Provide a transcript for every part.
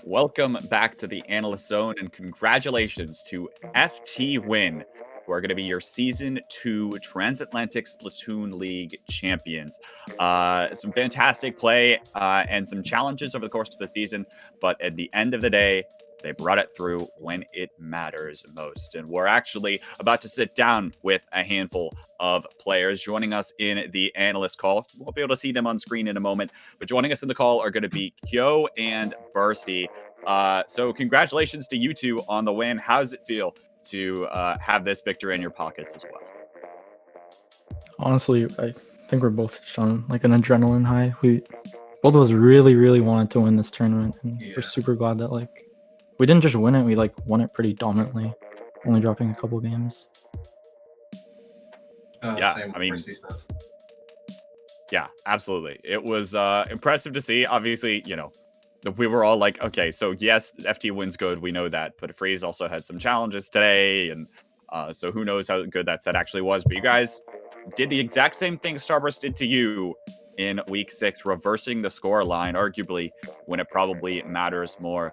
Welcome back to the Analyst Zone, and congratulations to FT Win, who are going to be your Season 2 Transatlantic Splatoon League champions. Some fantastic play and some challenges over the course of the season, but at the end of the day, they brought it through when it matters most. And we're actually about to sit down with a handful of players joining us in the analyst call. We'll be able to see them on screen in a moment, but joining us in the call are going to be Kyo and Bursty. So congratulations to you two on the win. How does it feel to have this victory in your pockets as well? Honestly, I think we're both just on like an adrenaline high. We both of us really wanted to win this tournament, and we're super glad that like we didn't just win it, we like won it pretty dominantly, only dropping a couple games. Yeah, I mean, yeah, absolutely. It was impressive to see. Obviously, you know, we were all like, okay, so yes, FT Win's good, we know that, but Freeze also had some challenges today, and so who knows how good that set actually was. But you guys did the exact same thing Starburst did to you in week 6, reversing the score line, arguably when it probably matters more.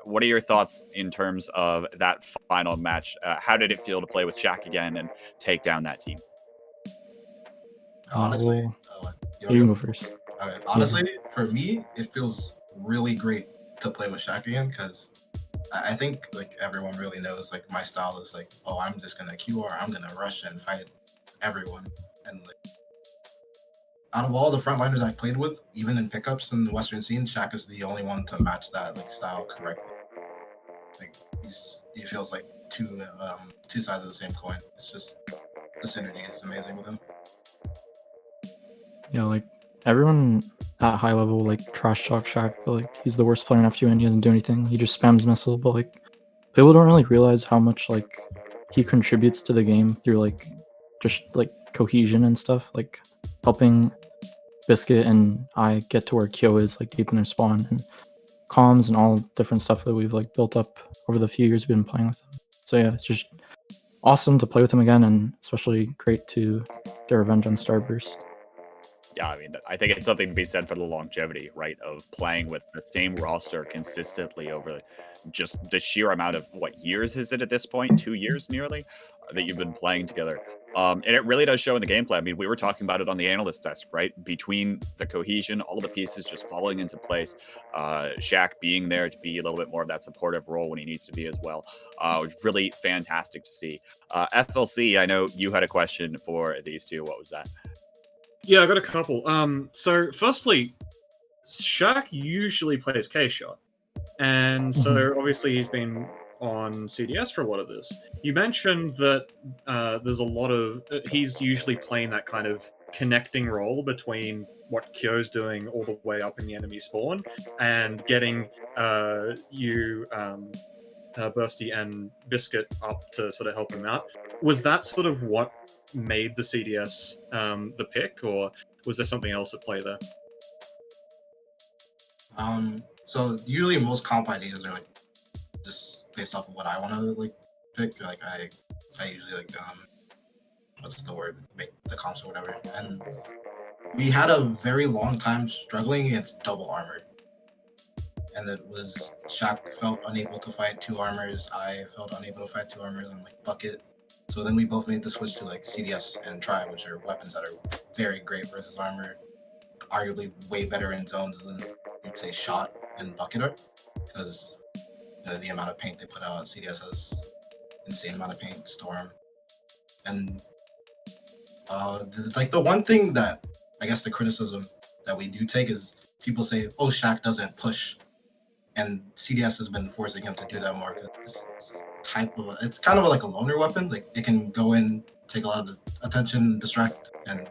What are your thoughts in terms of that final match? How did it feel to play with Shaq again and take down that team? Honestly, you can go first. Okay. Honestly, for me, it feels really great to play with Shaq again because I think like everyone really knows like my style is like, oh, I'm just gonna QR, I'm gonna rush and fight everyone. And like out of all the frontliners I've played with, even in pickups in the Western scene, Shaq is the only one to match that like style correctly. Like he feels like two sides of the same coin. It's just the synergy is amazing with him. Yeah, like everyone at high level like trash talk Shaq, but like he's the worst player in FT and he doesn't do anything. He just spams missile, but like people don't really realize how much like he contributes to the game through like just like cohesion and stuff, like helping Biscuit and I get to where Kyo is like deep in their spawn, and comms and all different stuff that we've like built up over the few years we've been playing with him. So yeah, it's just awesome to play with him again, and especially great to get revenge on Starburst. Yeah, I mean, I think it's something to be said for the longevity, right, of playing with the same roster consistently over just the sheer amount of what years is it at this point? 2 years nearly that you've been playing together. And it really does show in the gameplay. I mean, we were talking about it on the analyst desk, right? Between the cohesion, all of the pieces just falling into place, Shaq being there to be a little bit more of that supportive role when he needs to be as well. Was really fantastic to see. FLC, I know you had a question for these two. What was that? Yeah, I got a couple. So firstly, Shaq usually plays K-Shot. And so obviously he's been on CDS for a lot of this. You mentioned that there's a lot of... he's usually playing that kind of connecting role between what Kyo's doing all the way up in the enemy spawn and getting you, Bursty and Biscuit up to sort of help him out. Was that sort of what made the CDS the pick, or was there something else at play there? So usually most comp ideas are like just based off of what I want to like pick. Like I usually like what's the word, make the comps or whatever. And we had a very long time struggling against double armor. And it was Shaq felt unable to fight 2 armors. I felt unable to fight 2 armors on like Bucket. So then we both made the switch to like CDS and Tri, which are weapons that are very great versus armor. Arguably way better in zones than you'd say Shot and Bucket are, because the amount of paint they put out, CDS has insane amount of paint, Storm. And like the one thing that I guess the criticism that we do take is people say, oh, Shaq doesn't push. And CDS has been forcing him to do that more because it's kind of like a loner weapon. Like it can go in, take a lot of the attention, distract, and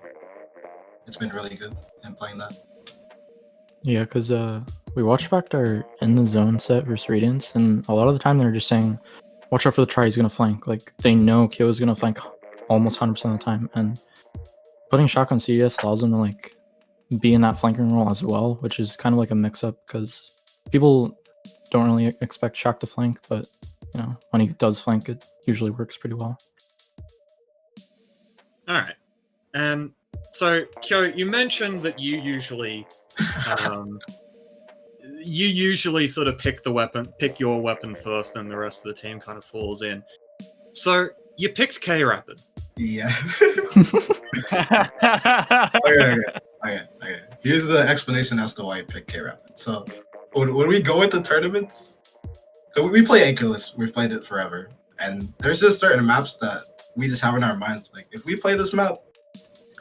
it's been really good in playing that. Yeah, because we watched back our in the zone set versus Radiance, and a lot of the time they're just saying, watch out for the try, he's going to flank. Like they know Kyo is going to flank almost 100% of the time, and putting Shock on CDS allows them to like be in that flanking role as well, which is kind of like a mix-up because people don't really expect Shock to flank, but you know when he does flank, it usually works pretty well. All right. And so, Kyo, you mentioned that you usually sort of pick your weapon first, then the rest of the team kind of falls in. So you picked K-Rapid. Yeah. Okay. Okay. Here's the explanation as to why I picked K-Rapid. So, when we go into tournaments, 'cause we play Anchorless, we've played it forever, and there's just certain maps that we just have in our minds. Like, if we play this map,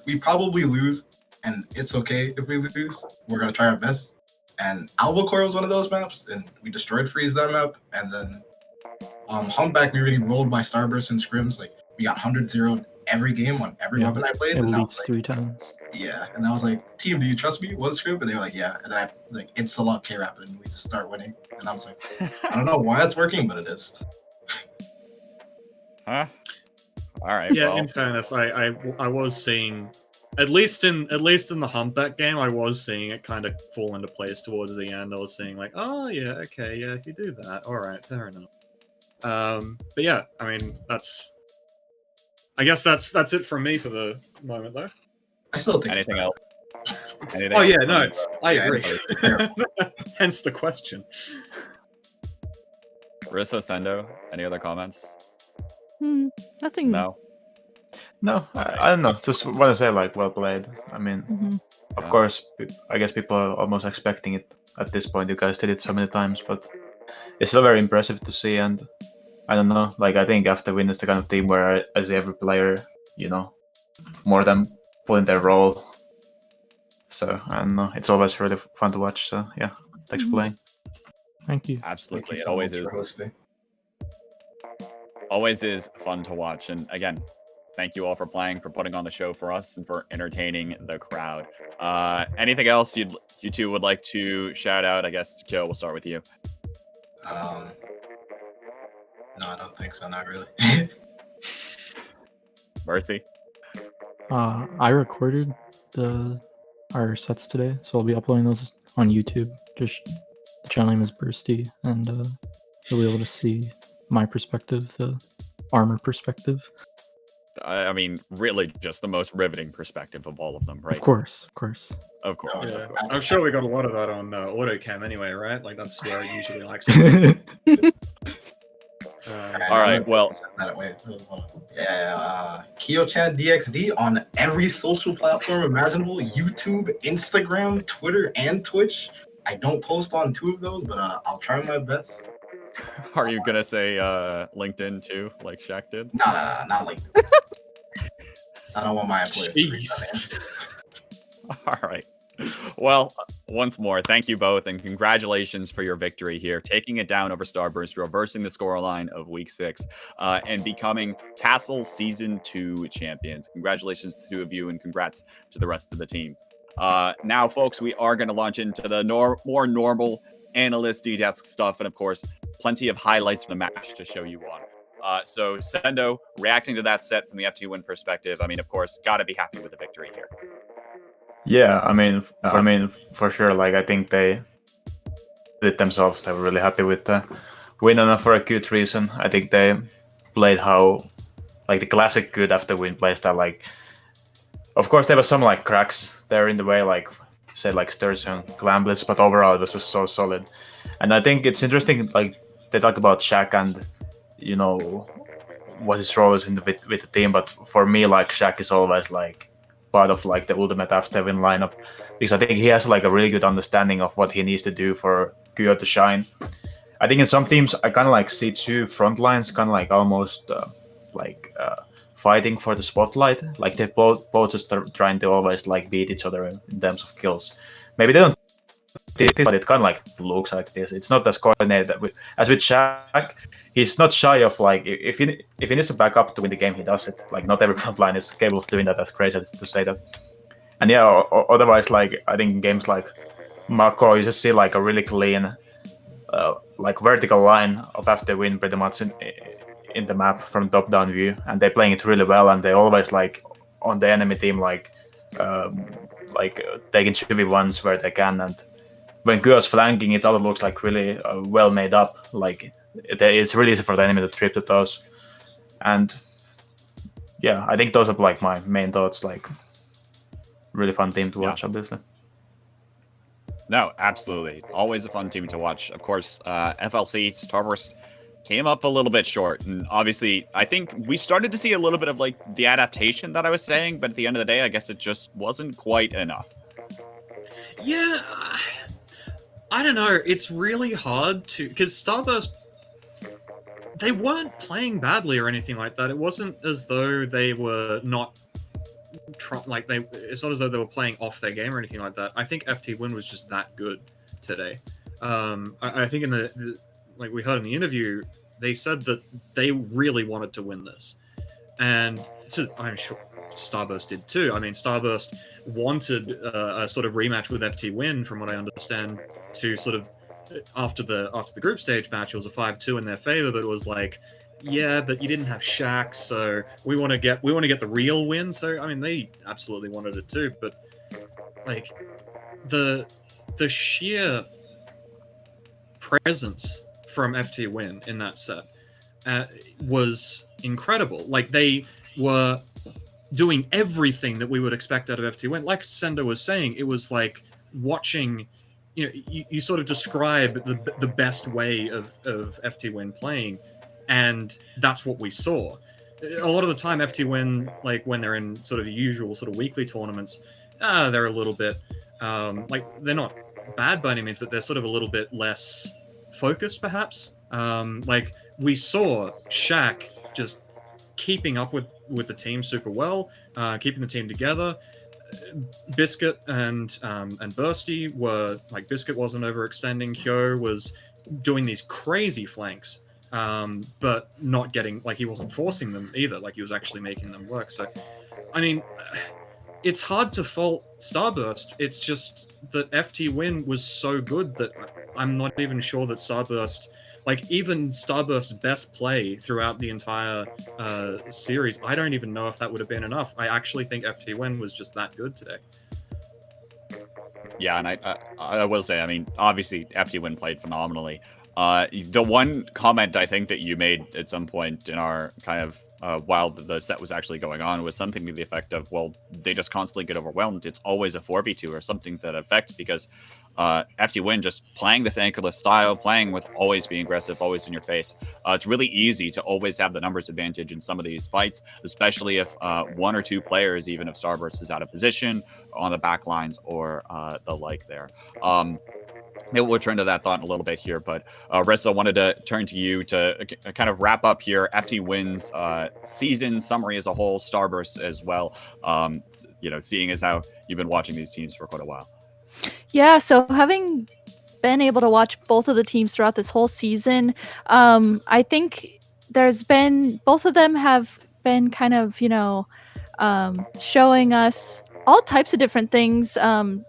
we probably lose, and it's okay if we lose. We're gonna try our best. And Albacore was one of those maps, and we destroyed Freeze that map, and then Humpback, we already rolled by Starburst and Scrims. Like, we got 100-0 every game on every Yeah, weapon I played. At And I was least like, 3 times. yeah. And I was like, team, do you trust me? What's Scrim? And they were like, yeah. And then I like insta-lock K-Rapid and we just start winning. And I was like, I don't know why it's working, but it is. Huh? All right. Yeah, Well, in fairness, I was seeing, at least in the Humpback game, I was seeing it kind of fall into place towards the end. I was seeing like, oh yeah, okay, yeah, if you do that, all right, fair enough. But yeah, I mean, I guess that's it from me for the moment, though. I still think anything it's else? Anything Oh else yeah, from no, you? I Yeah, agree. it's terrible. Hence the question. Rissa, Sendo, any other comments? Nothing. No. No, Alright. I don't know. Just want to say, like, well played. I mean, Mhm. of Yeah. course, I guess people are almost expecting it at this point. You guys did it so many times, but it's still very impressive to see. And I don't know, like, I think after Win is the kind of team where I see every player, more than pulling their role. So I don't know, it's always really fun to watch. So yeah, thanks for Mhm. playing. Thank you. Absolutely. Thank you It so always much is. for hosting. Always is fun to watch. And again, thank you all for playing, for putting on the show for us, and for entertaining the crowd. Anything else you two would like to shout out? I guess, Kyo, we'll start with you. No, I don't think so. Not really. Mercy. I recorded our sets today, so I'll be uploading those on YouTube. Just the channel name is Bursty, and you'll be able to see my perspective, the armor perspective. I mean, really just the most riveting perspective of all of them, right? Of course. Of course. Yeah. Of course. I'm sure we got a lot of that on AutoCam anyway, right? Like that's where it usually likes to. All right, well- Yeah, Kyo-chan DXD on every social platform imaginable: YouTube, Instagram, Twitter, and Twitch. I don't post on 2 of those, but I'll try my best. Are you gonna say LinkedIn too, like Shaq did? No, not like. I don't want my employers to reach Jeez. All right. Well, once more, thank you both, and congratulations for your victory here, taking it down over Starburst, reversing the scoreline of Week 6, and becoming TASL Season 2 champions. Congratulations to the 2 of you, and congrats to the rest of the team. Now, folks, we are going to launch into the more normal analyst desk stuff, and of course, plenty of highlights from the match to show you on. So, Sendo, reacting to that set from the FT Win perspective, I mean, of course, got to be happy with the victory here. Yeah, I mean, for sure. Like, I think they did themselves. They were really happy with the win, and for a good reason. I think they played the classic good after win playstyle. Like, of course, there were some like cracks there in the way, like say like Sturs and Glamblitz, but overall it was just so solid. And I think it's interesting. Like they talk about Shaq and what his role is with the team, but for me, like Shaq is always like part of like the ultimate after win lineup, because I think he has like a really good understanding of what he needs to do for Kyo to shine. I think in some teams I kind of like see 2 front lines kind of like almost fighting for the spotlight. Like they both just trying to always like beat each other in terms of kills. Maybe they don't do it, but it kind of like looks like this. It's not as coordinated as with Shaq. He's not shy of like if he needs to back up to win the game, he does it. Like not every front line is capable of doing that. That's crazy to say that. And yeah, otherwise, like I think in games like Mako, you just see like a really clean, like vertical line of after win pretty much in the map from top down view, and they're playing it really well. And they always like on the enemy team taking 2v1s where they can. And when Kyo's flanking, it all looks like really well made up. Like it's really easy for the enemy to trip to those. And yeah, I think those are like my main thoughts. Like, really fun team to Yeah. watch, obviously. No, absolutely. Always a fun team to watch. Of course, FLC Starburst came up a little bit short, and obviously, I think we started to see a little bit of like the adaptation that I was saying, but at the end of the day, I guess it just wasn't quite enough. Yeah, I don't know. It's really hard to, because Starburst, they weren't playing badly or anything like that. It wasn't as though they were not like they. It's not as though they were playing off their game or anything like that. I think FT Win was just that good today. I think in the like we heard in the interview, they said that they really wanted to win this, and I'm sure Starburst did too. I mean, Starburst wanted a sort of rematch with FT Win, from what I understand, to sort of after the group stage match. It was a 5-2 in their favor, but it was like, yeah, but you didn't have Shaq, so we want to get the real win. So I mean, they absolutely wanted it too, but like the sheer presence from FT Win in that set was incredible. Like, they were doing everything that we would expect out of FT Win. Like Sendo was saying, it was like watching, you know, you sort of describe the best way of FT Win playing, and that's what we saw. A lot of the time, FT Win, like when they're in sort of the usual sort of weekly tournaments, they're a little bit like, they're not bad by any means, but they're sort of a little bit less focused, perhaps. Like, we saw Shaq just keeping up with the team super well, keeping the team together. Biscuit and Bursty were like, Biscuit wasn't overextending. Hyo was doing these crazy flanks, but not getting, like, he wasn't forcing them either. Like, he was actually making them work. So, I mean, it's hard to fault Starburst. It's just that FT Win was so good that I'm not even sure that Starburst, like, even Starburst's best play throughout the entire series, I don't even know if that would have been enough. I actually think FT Win was just that good today. Yeah, and I will say, I mean, obviously, FT Win played phenomenally. The one comment I think that you made at some point in our kind of while the set was actually going on was something to the effect of, well, they just constantly get overwhelmed. It's always a 4v2 or something to that effect, because FT Win just playing this anchorless style, playing with always being aggressive, always in your face. It's really easy to always have the numbers advantage in some of these fights, especially if one or two players, even if Starburst is out of position on the back lines or the like there. Maybe we'll return to that thought in a little bit here, but Rissa, wanted to turn to you to kind of wrap up here. FT Wins season summary as a whole, Starburst as well. You know, seeing as how you've been watching these teams for quite a while. Yeah, so having been able to watch both of the teams throughout this whole season, I think there's been, both of them have been kind of, you know, showing us all types of different things,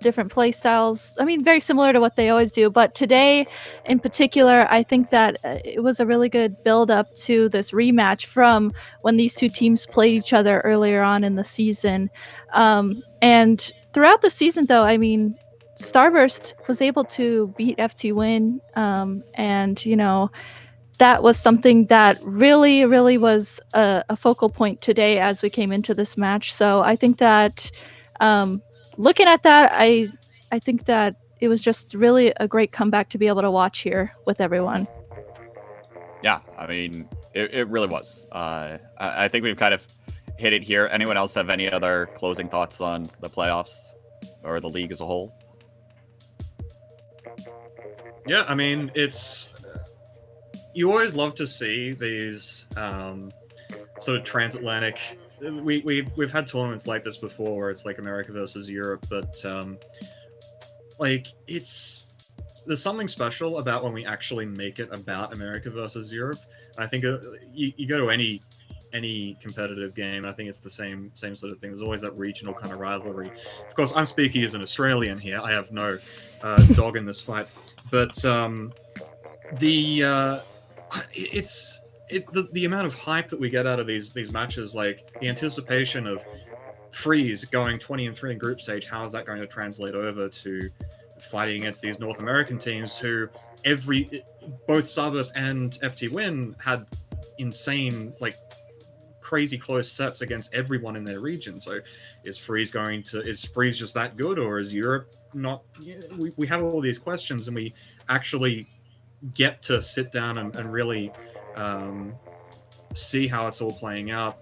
different play styles. I mean, very similar to what they always do. But today, in particular, I think that it was a really good build up to this rematch from when these two teams played each other earlier on in the season. And throughout the season, though, I mean, Starburst was able to beat FT Win, and you know, that was something that really, really was a focal point today as we came into this match. So I think that, looking at that, I think that it was just really a great comeback to be able to watch here with everyone. Yeah, I mean, it really was. I think we've kind of hit it here. Anyone else have any other closing thoughts on the playoffs or the league as a whole? Yeah, I mean, it's, you always love to see these sort of transatlantic. We've had tournaments like this before, where it's like America versus Europe, but like, there's something special about when we actually make it about America versus Europe. I think you go to any competitive game, I think it's the same sort of thing. There's always that regional kind of rivalry. Of course, I'm speaking as an Australian here. I have no dog in this fight, but the amount of hype that we get out of these matches, like the anticipation of Freeze going 20-3 in group stage, how is that going to translate over to fighting against these North American teams who both Starburst and FT Win had insane, like, crazy close sets against everyone in their region. So is Freeze just that good, or is Europe not? We have all these questions, and we actually get to sit down and really see how it's all playing out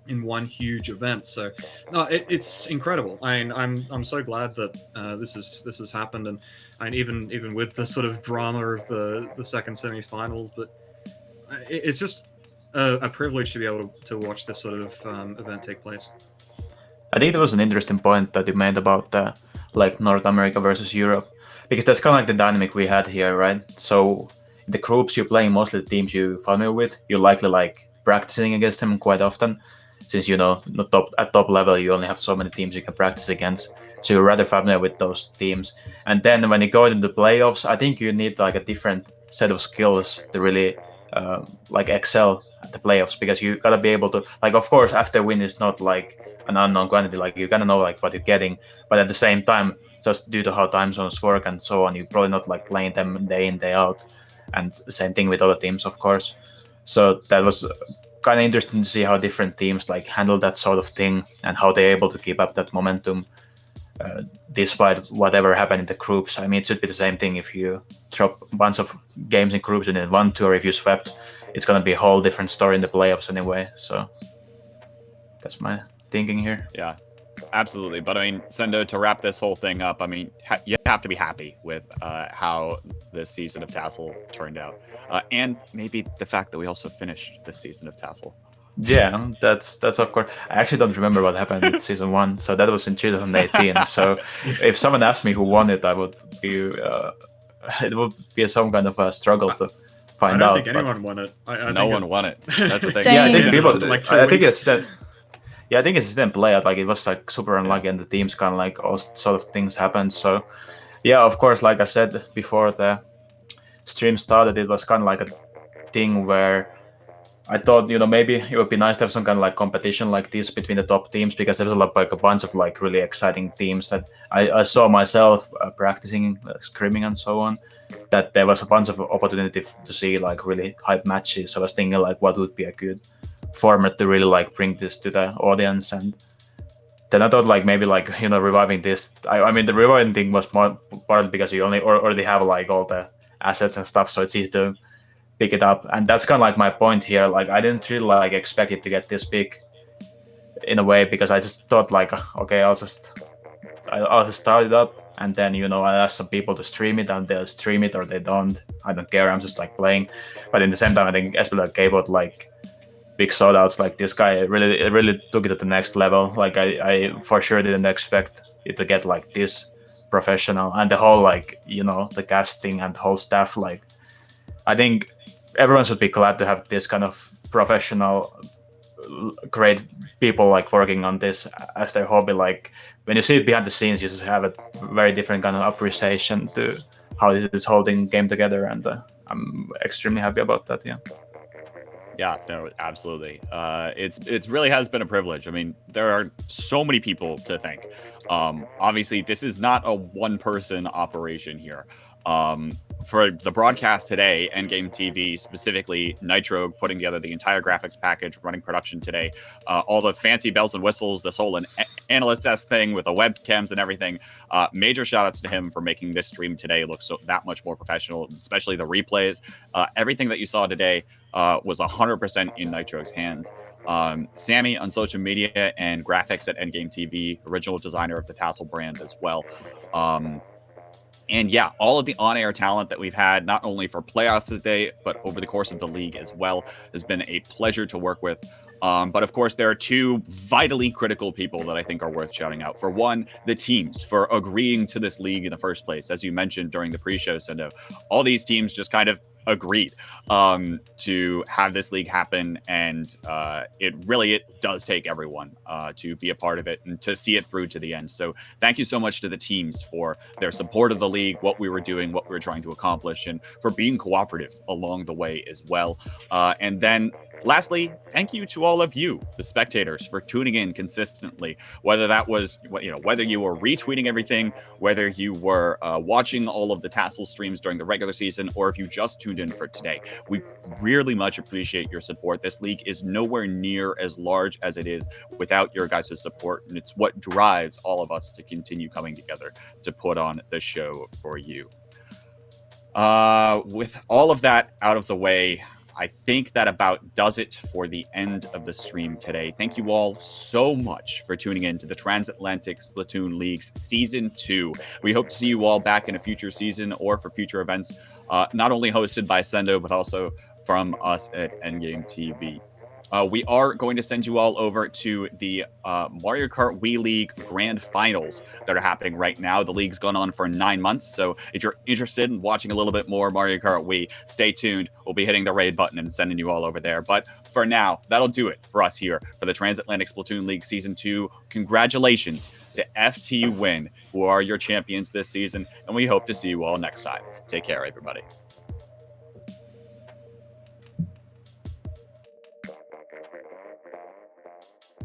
in one huge event. So no, it's incredible. I'm so glad that this has happened, and even with the sort of drama of the second semi-finals, but it's just a privilege to be able to watch this sort of event take place. I think that was an interesting point that you made about like North America versus Europe, because that's kind of like the dynamic we had here, right? So in the groups you're playing mostly the teams you're familiar with. You're likely like practicing against them quite often, since not at top level you only have so many teams you can practice against. So you're rather familiar with those teams. And then when you go into the playoffs, I think you need like a different set of skills to really like excel at the playoffs, because you gotta be able to, like, of course after win is not like an unknown quantity, like you gotta know like what you're getting, but at the same time, just due to how time zones work and so on, you're probably not like playing them day in day out, and same thing with other teams, of course. So that was kind of interesting to see how different teams like handle that sort of thing, and how they're able to keep up that momentum despite whatever happened in the groups. I mean, it should be the same thing if you drop a bunch of games in groups and then 1-2, or if you swept, it's gonna be a whole different story in the playoffs anyway. So that's my thinking here. Yeah, absolutely. But I mean, Sendo, to wrap this whole thing up, I mean, you have to be happy with how this season of TASL turned out, and maybe the fact that we also finished this season of TASL. Yeah, that's of course. I actually don't remember what happened in season 1, so that was in 2018. So if someone asked me who won it, I would be it would be some kind of a struggle to find out. I don't think anyone won it. No one won it. That's the thing. Yeah, I think Dang. people. Like I 2 think weeks. it's that. Yeah, I think it's didn't play out. Like it was like super unlucky, and the teams kind of like all sort of things happened. So yeah, of course, like I said before the stream started, it was kind of like a thing where I thought, maybe it would be nice to have some kind of like competition like this between the top teams, because there was like a bunch of like really exciting teams that I saw myself practicing, scrimming and so on, that there was a bunch of opportunity to see like really hype matches. So I was thinking like what would be a good format to really like bring this to the audience. And then I thought like maybe like, reviving this. I mean, the reviving thing was more partly because you already have like all the assets and stuff, so it's easy to pick it up. And that's kind of like my point here. Like I didn't really like expect it to get this big in a way, because I just thought like, okay, I'll just start it up, and then I ask some people to stream it, and they'll stream it or they don't. I don't care. I'm just like playing. But in the same time, I think especially like K-Bot, like big shoutouts, like this guy really took it to the next level. Like I for sure didn't expect it to get like this professional, and the whole like the casting and the whole staff. Like I think everyone should be glad to have this kind of professional, great people like working on this as their hobby. Like when you see it behind the scenes, you just have a very different kind of appreciation to how this is holding game together, and I'm extremely happy about that. Yeah, no, absolutely. It's really has been a privilege. I mean, there are so many people to thank. Obviously, this is not a one-person operation here. For the broadcast today, Endgame TV, specifically Nitro, putting together the entire graphics package, running production today, all the fancy bells and whistles, this whole analyst desk thing with the webcams and everything. Major shout outs to him for making this stream today look that much more professional, especially the replays. Everything that you saw today was 100% in Nitro's hands. Sammy on social media and graphics at Endgame TV, original designer of the TASL brand as well. And yeah, all of the on-air talent that we've had, not only for playoffs today, but over the course of the league as well, has been a pleasure to work with. But of course, there are two vitally critical people that I think are worth shouting out. For one, the teams for agreeing to this league in the first place. As you mentioned during the pre-show, Sendo, all these teams just kind of agreed to have this league happen, and it does take everyone to be a part of it and to see it through to the end. So thank you so much to the teams for their support of the league, what we were doing, what we were trying to accomplish, and for being cooperative along the way as well. And then Lastly, thank you to all of you, the spectators, for tuning in consistently. Whether that was, whether you were retweeting everything, whether you were watching all of the TASL streams during the regular season, or if you just tuned in for today, we really much appreciate your support. This league is nowhere near as large as it is without your guys' support, and it's what drives all of us to continue coming together to put on the show for you. With all of that out of the way, I think that about does it for the end of the stream today. Thank you all so much for tuning in to the Transatlantic Splatoon League's Season 2. We hope to see you all back in a future season or for future events, not only hosted by Sendo, but also from us at Endgame TV. We are going to send you all over to the Mario Kart Wii League Grand Finals that are happening right now. The league's gone on for 9 months, so if you're interested in watching a little bit more Mario Kart Wii, stay tuned. We'll be hitting the raid button and sending you all over there. But for now, that'll do it for us here for the Transatlantic Splatoon League Season 2. Congratulations to FT Win, who are your champions this season, and we hope to see you all next time. Take care, everybody.